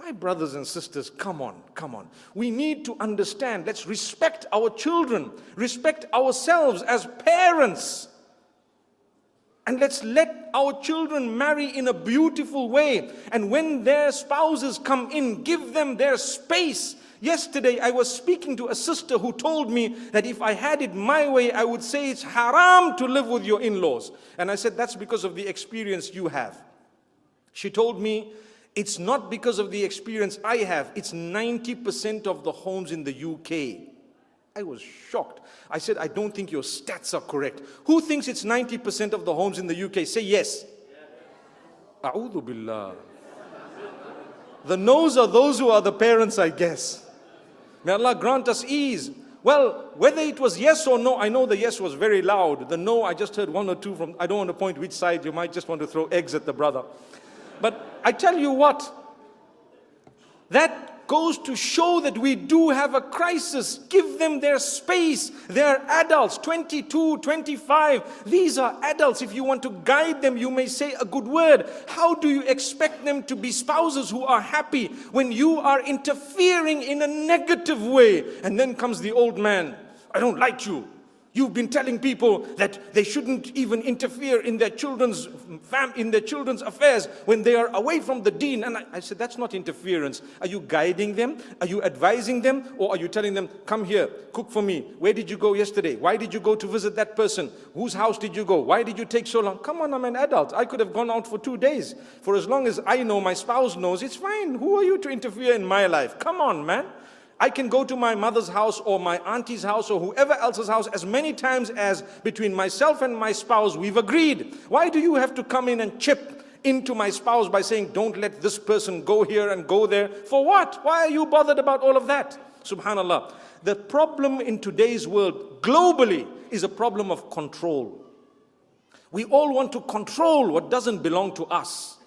My brothers and sisters, come on, come on. We need to understand. Let's respect our children, respect ourselves as parents. And let's let our children marry in a beautiful way. And when their spouses come in, give them their space. Yesterday, I was speaking to a sister who told me that if I had it my way, I would say it's haram to live with your in-laws. And I said, that's because of the experience you have. She told me, it's not because of the experience I have. It's 90% of the homes in the UK. I was shocked. I said, I don't think your stats are correct. Who thinks it's 90% of the homes in the UK? Say yes. A'udhu billah. The no's are those who are the parents, I guess. May Allah grant us ease. Well, whether it was yes or no, I know the yes was very loud. The no, I just heard one or two from, I don't want to point which side. You might just want to throw eggs at the brother. But I tell you what, that goes to show that we do have a crisis. Give them their space. They're adults, 22, 25. These are adults. If you want to guide them, you may say a good word. How do you expect them to be spouses who are happy when you are interfering in a negative way? And then comes the old man. I don't like you. You've been telling people that they shouldn't even interfere in their children's affairs when they are away from the deen. And I said, that's not interference. Are you guiding them? Are you advising them? Or are you telling them, come here, cook for me. Where did you go yesterday? Why did you go to visit that person? Whose house did you go? Why did you take so long? Come on, I'm an adult. I could have gone out for 2 days. For as long as I know, my spouse knows, it's fine. Who are you to interfere in my life? Come on, man. I can go to my mother's house or my auntie's house or whoever else's house as many times as between myself and my spouse we've agreed. Why do you have to come in and chip into my spouse by saying, don't let this person go here and go there? For what? Why are you bothered about all of that? Subhanallah. The problem in today's world globally is a problem of control. We all want to control what doesn't belong to us.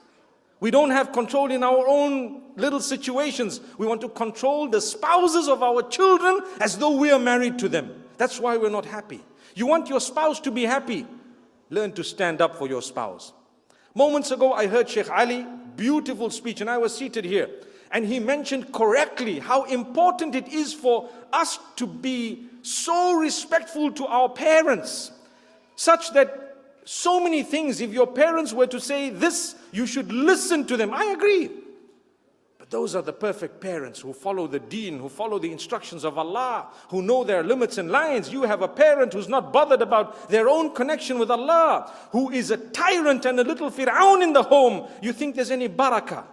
We don't have control in our own little situations. We want to control the spouses of our children as though we are married to them. That's why we're not happy. You want your spouse to be happy. Learn to stand up for your spouse. Moments ago, I heard Sheikh Ali, beautiful speech, and I was seated here. And he mentioned correctly how important it is for us to be so respectful to our parents, such that so many things, if your parents were to say this, you should listen to them. I agree. But those are the perfect parents who follow the deen, who follow the instructions of Allah, who know their limits and lines. You have a parent who's not bothered about their own connection with Allah, who is a tyrant and a little Fir'aun in the home. You think there's any barakah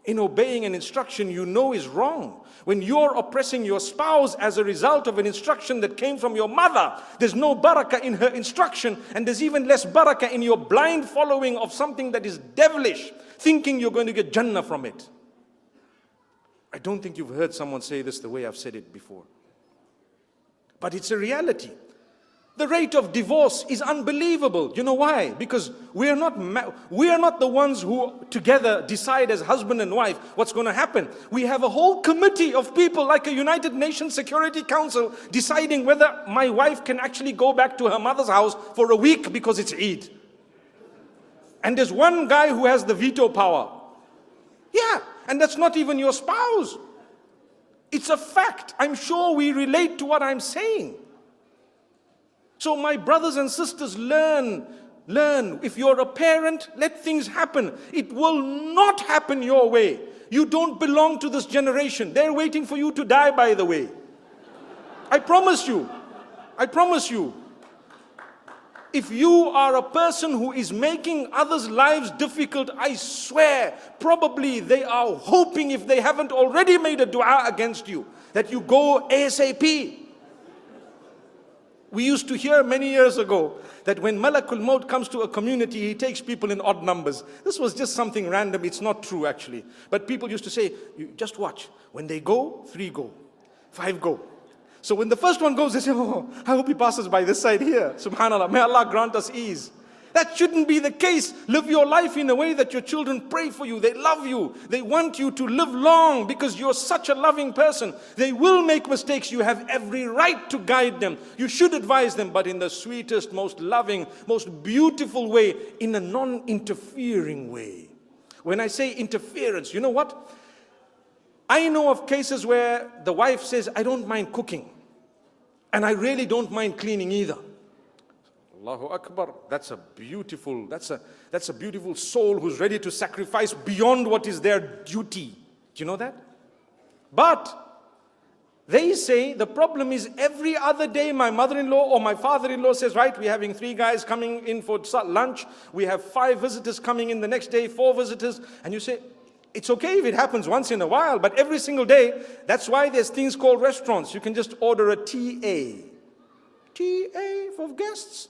in obeying an instruction you know is wrong? When you're oppressing your spouse as a result of an instruction that came from your mother, there's no barakah in her instruction, and there's even less barakah in your blind following of something that is devilish, thinking you're going to get Jannah from it. I don't think you've heard someone say this the way I've said it before. But it's a reality. The rate of divorce is unbelievable. You know why? Because we are not the ones who together decide as husband and wife what's going to happen. We have a whole committee of people like a United Nations Security Council deciding whether my wife can actually go back to her mother's house for a week because it's Eid. And there's one guy who has the veto power. Yeah, and that's not even your spouse. It's a fact. I'm sure we relate to what I'm saying. So my brothers and sisters, learn. If you're a parent, let things happen. It will not happen your way. You don't belong to this generation. They're waiting for you to die, by the way. I promise you. I promise you. If you are a person who is making others' lives difficult, I swear, probably they are hoping, if they haven't already made a dua against you, that you go ASAP. We used to hear many years ago that when Malakul Maut comes to a community, he takes people in odd numbers. This was just something random. It's not true, actually. But people used to say, you just watch. When they go, 3 go, 5 go. So when the first one goes, they say, oh, I hope he passes by this side here. Subhanallah, may Allah grant us ease. That shouldn't be the case. Live your life in a way that your children pray for you. They love you. They want you to live long because you're such a loving person. They will make mistakes. You have every right to guide them. You should advise them, but in the sweetest, most loving, most beautiful way, in a non-interfering way. When I say interference, you know what? I know of cases where the wife says, I don't mind cooking. And I really don't mind cleaning either. Allahu Akbar. That's a beautiful soul who's ready to sacrifice beyond what is their duty. Do you know that? But they say the problem is every other day my mother-in-law or my father-in-law says, right, we're having 3 guys coming in for lunch. We have 5 visitors coming in the next day, 4 visitors. And you say, it's okay if it happens once in a while, but every single day, that's why there's things called restaurants. You can just order a TA. TA for guests.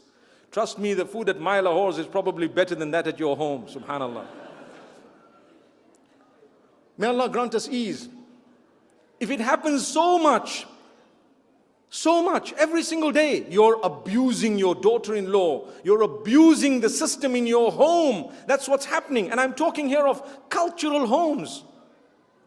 Trust me, the food at My Lahore is probably better than that at your home. Subhanallah. May Allah grant us ease. If it happens so much, every single day, you're abusing your daughter-in-law. You're abusing the system in your home. That's what's happening. And I'm talking here of cultural homes.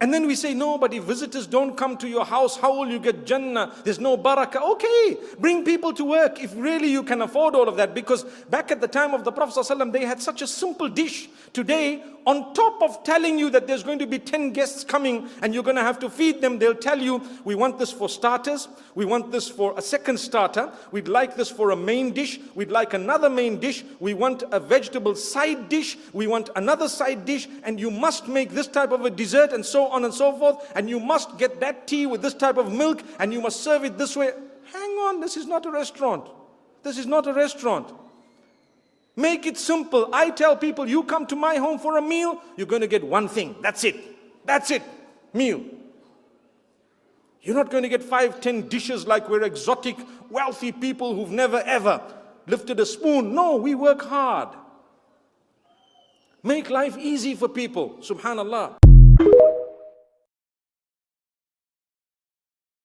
And then we say, no, but if visitors don't come to your house, how will you get Jannah? There's no barakah. Okay, bring people to work if really you can afford all of that. Because back at the time of the Prophet ﷺ, they had such a simple dish. Today, on top of telling you that there's going to be 10 guests coming and you're going to have to feed them, they'll tell you, we want this for starters, we want this for a second starter, we'd like this for a main dish, we'd like another main dish, we want a vegetable side dish, we want another side dish, and you must make this type of a dessert, and so on and so forth, and you must get that tea with this type of milk, and you must serve it this way. Hang on, this is not a restaurant. This is not a restaurant. Make it simple. I tell people, you come to my home for a meal, you're going to get one thing. That's it. That's it. Meal. You're not going to get 5, 10 dishes like we're exotic, wealthy people who've never ever lifted a spoon. No, we work hard. Make life easy for people. Subhanallah.